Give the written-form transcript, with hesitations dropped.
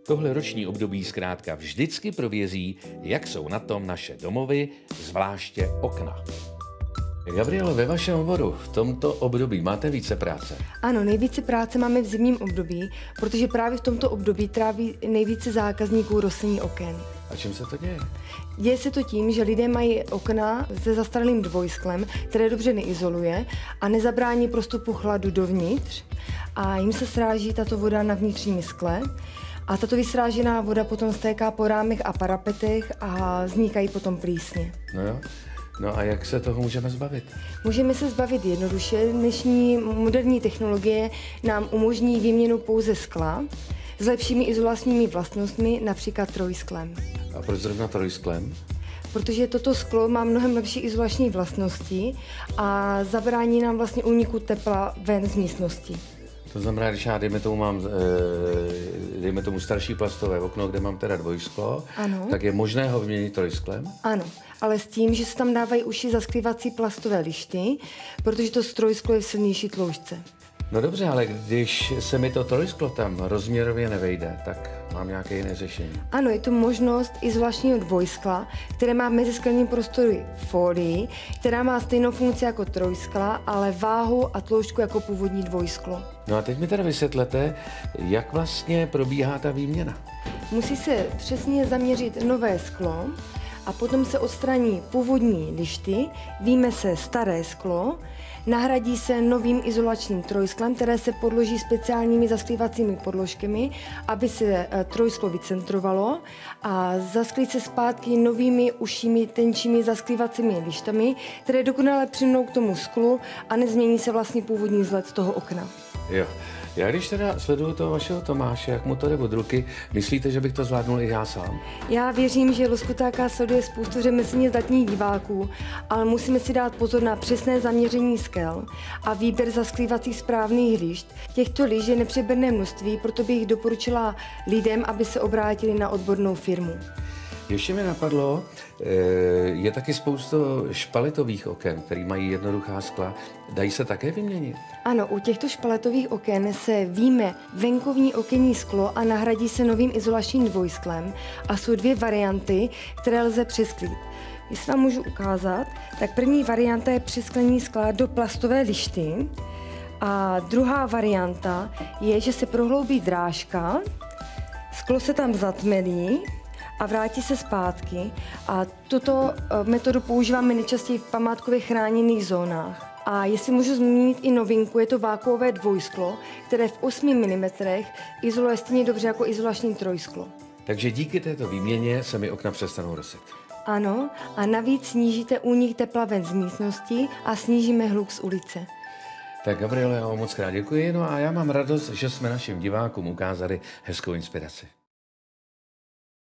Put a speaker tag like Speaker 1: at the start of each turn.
Speaker 1: Tohle roční období zkrátka vždycky prověří, jak jsou na tom naše domovy, zvláště okna. Gabrielo, ve vašem oboru v tomto období máte více práce?
Speaker 2: Ano, nejvíce práce máme v zimním období, protože právě v tomto období tráví nejvíce zákazníků rostlení oken.
Speaker 1: A čím se to děje?
Speaker 2: Děje se to tím, že lidé mají okna se zastaralým dvojsklem, které dobře neizoluje a nezabrání prostupu chladu dovnitř a jim se sráží tato voda na vnitřním skle. A tato vysrážená voda potom stéká po rámech a parapetech a vznikají potom plísně.
Speaker 1: No jo. No a jak se toho můžeme zbavit?
Speaker 2: Můžeme se zbavit jednoduše. Dnešní moderní technologie nám umožní výměnu pouze skla s lepšími izolačními vlastnostmi, například trojsklem.
Speaker 1: A proč zrovna trojsklem?
Speaker 2: Protože toto sklo má mnohem lepší izolační vlastnosti a zabrání nám vlastně úniku tepla ven z místnosti.
Speaker 1: To znamená, když já, dejme tomu starší plastové okno, kde mám teda dvojsklo,
Speaker 2: ano,
Speaker 1: tak je možné ho vyměnit trojsklem?
Speaker 2: Ano, ale s tím, že se tam dávají uši zaskrývací plastové lišty, protože to trojsklo je v silnější tloušťce.
Speaker 1: No dobře, ale když se mi to trojsklo tam rozměrově nevejde, tak mám nějaké jiné řešení.
Speaker 2: Ano, je to možnost izolačního dvojskla, které má v meziskelním prostoru folii, která má stejnou funkci jako trojskla, ale váhu a tloušťku jako původní dvojsklo.
Speaker 1: No a teď mi teda vysvětlete, jak vlastně probíhá ta výměna.
Speaker 2: Musí se přesně zaměřit nové sklo a potom se odstraní původní lišty, vyjme se staré sklo, nahradí se novým izolačním trojsklem, které se podloží speciálními zaskrývacími podložkami, aby se trojsklo vycentrovalo a zasklí se zpátky novými užšími, tenčími zaskrývacími lištami, které dokonale přijdou k tomu sklu a nezmění se vlastně původní vzhled toho okna.
Speaker 1: Jo. Já když teda sleduju toho vašeho Tomáše, jak mu to jde od ruky, myslíte, že bych to zvládnul i já sám?
Speaker 2: Já věřím, že Loskutáka sleduje spoustu řemeslně zdatných diváků, ale musíme si dát pozor na přesné zaměření skel a výběr zaskrývacích správných lišt. Těchto lišt je nepřeberné množství, proto bych doporučila lidem, aby se obrátili na odbornou firmu.
Speaker 1: Ještě mi napadlo, je taky spoustu špaletových oken, které mají jednoduchá skla. Dají se také vyměnit?
Speaker 2: Ano, u těchto špaletových oken se vyjme venkovní okenní sklo a nahradí se novým izolačním dvojsklem a jsou dvě varianty, které lze přesklít. Jestli vám můžu ukázat, tak první varianta je přesklení skla do plastové lišty a druhá varianta je, že se prohloubí drážka, sklo se tam zatmelí a vrátí se zpátky a tuto metodu používáme nejčastěji v památkově chráněných zónách. A jestli můžu zmínit i novinku, je to vákuové dvojsklo, které v 8 mm izoluje stejně dobře jako izolační trojsklo.
Speaker 1: Takže díky této výměně se mi okna přestanou rosit.
Speaker 2: Ano, a navíc snížíte únik tepla ven z místnosti a snížíme hluk z ulice.
Speaker 1: Tak Gabriele, já vám moc krát děkuji, no a já mám radost, že jsme našim divákům ukázali hezkou inspiraci.